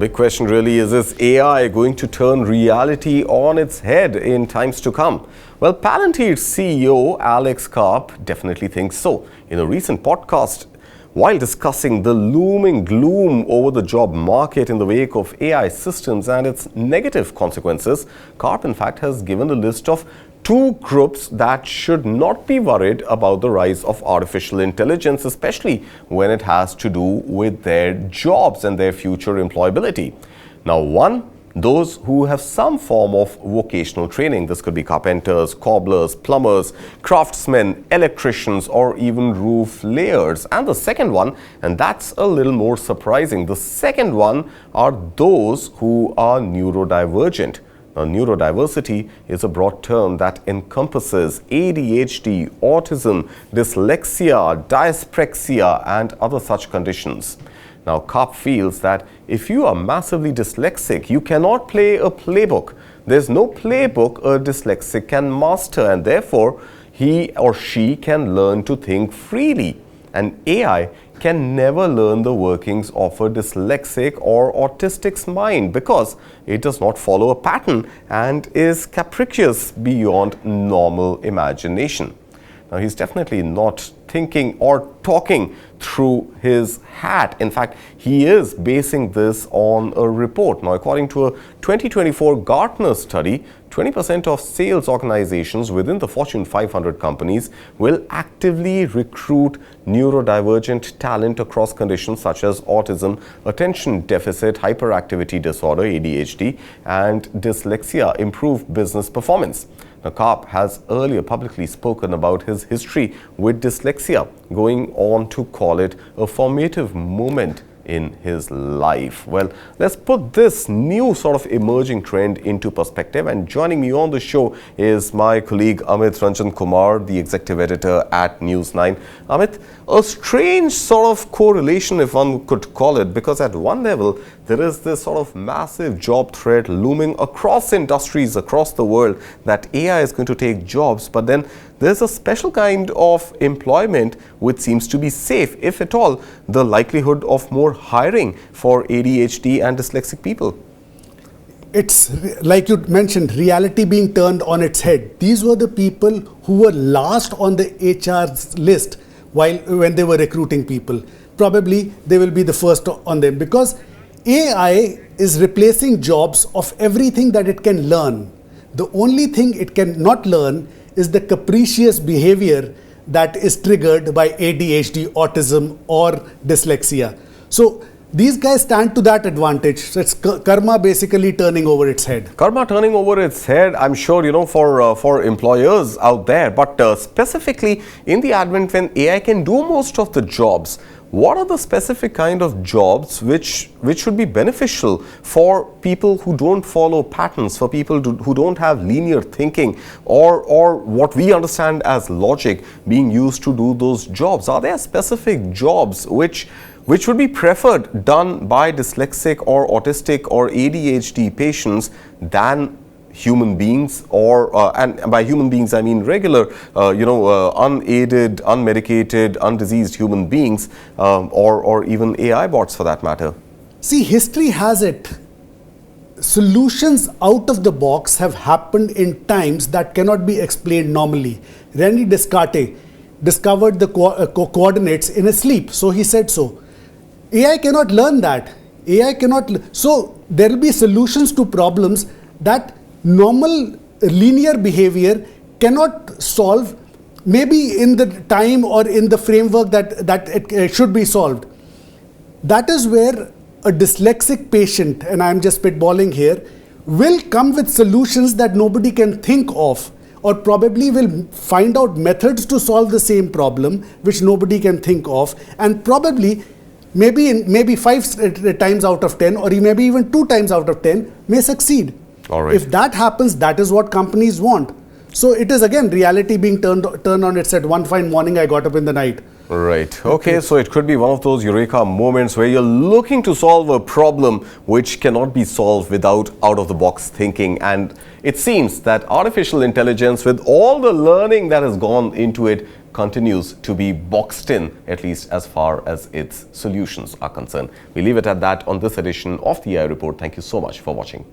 big question really is this AI going to turn reality on its head in times to come? Well, Palantir CEO Alex Karp definitely thinks so. In a recent podcast, while discussing the looming gloom over the job market in the wake of AI systems and its negative consequences, Karp in fact has given a list of two groups that should not be worried about the rise of artificial intelligence, especially when it has to do with their jobs and their future employability. Now, one, those who have some form of vocational training. This could be carpenters, cobblers, plumbers, craftsmen, electricians, or even rooflayers. And the second one, and that's a little more surprising, the second one are those who are neurodivergent. Now, neurodiversity is a broad term that encompasses ADHD, autism, dyslexia, dyspraxia, and other such conditions. Now, Karp feels that if you are massively dyslexic, you cannot play a playbook. There's no playbook a dyslexic can master, and therefore he or she can learn to think freely. And AI can never learn the workings of a dyslexic or autistic's mind because it does not follow a pattern and is capricious beyond normal imagination. Now, he's definitely not thinking or talking through his hat. In fact, he is basing this on a report. Now, according to a 2024 Gartner study, 20% of sales organizations within the Fortune 500 companies will actively recruit neurodivergent talent across conditions such as autism, attention deficit hyperactivity disorder, ADHD, and dyslexia, improve business performance. Now, Karp has earlier publicly spoken about his history with dyslexia, going on to call it a formative moment in his life. Well, let's put this new sort of emerging trend into perspective, and joining me on the show is my colleague Amit Ranjan Kumar, the executive editor at News9. Amit, a strange sort of correlation, if one could call it, because at one level there is this sort of massive job threat looming across industries across the world that AI is going to take jobs, but then there's a special kind of employment which seems to be safe, if at all, the likelihood of more hiring for ADHD and dyslexic people. It's like you mentioned, reality being turned on its head. These were the people who were last on the HR's list when they were recruiting people. Probably they will be the first on them because AI is replacing jobs of everything that it can learn. The only thing it cannot learn is the capricious behavior that is triggered by ADHD, autism, or dyslexia. So these guys stand to that advantage. So it's karma basically turning over its head. Karma turning over its head, I'm sure, for employers out there. But specifically in the advent when AI can do most of the jobs, what are the specific kind of jobs which should be beneficial for people who don't follow patterns, for people who don't have linear thinking or what we understand as logic being used to do those jobs? Are there specific jobs which would be preferred done by dyslexic or autistic or ADHD patients than human beings, and by human beings I mean regular, unaided, unmedicated, undiseased human beings, or even AI bots for that matter? See, history has it. Solutions out of the box have happened in times that cannot be explained normally. René Descartes discovered the coordinates in his sleep, so he said so. AI cannot learn that. AI cannot. So there will be solutions to problems that normal linear behavior cannot solve, maybe in the time or in the framework that it should be solved. That is where a dyslexic patient, and I'm just spitballing here, will come with solutions that nobody can think of, or probably will find out methods to solve the same problem which nobody can think of, and probably maybe 5 times out of 10 or maybe even 2 times out of 10 may succeed. All right. If that happens, that is what companies want. So it is again reality being turned on its head. One fine morning I got up in the night. Right. Okay, so it could be one of those eureka moments where you're looking to solve a problem which cannot be solved without out-of-the-box thinking. And it seems that artificial intelligence, with all the learning that has gone into it, continues to be boxed in, at least as far as its solutions are concerned. We leave it at that on this edition of the AI Report. Thank you so much for watching.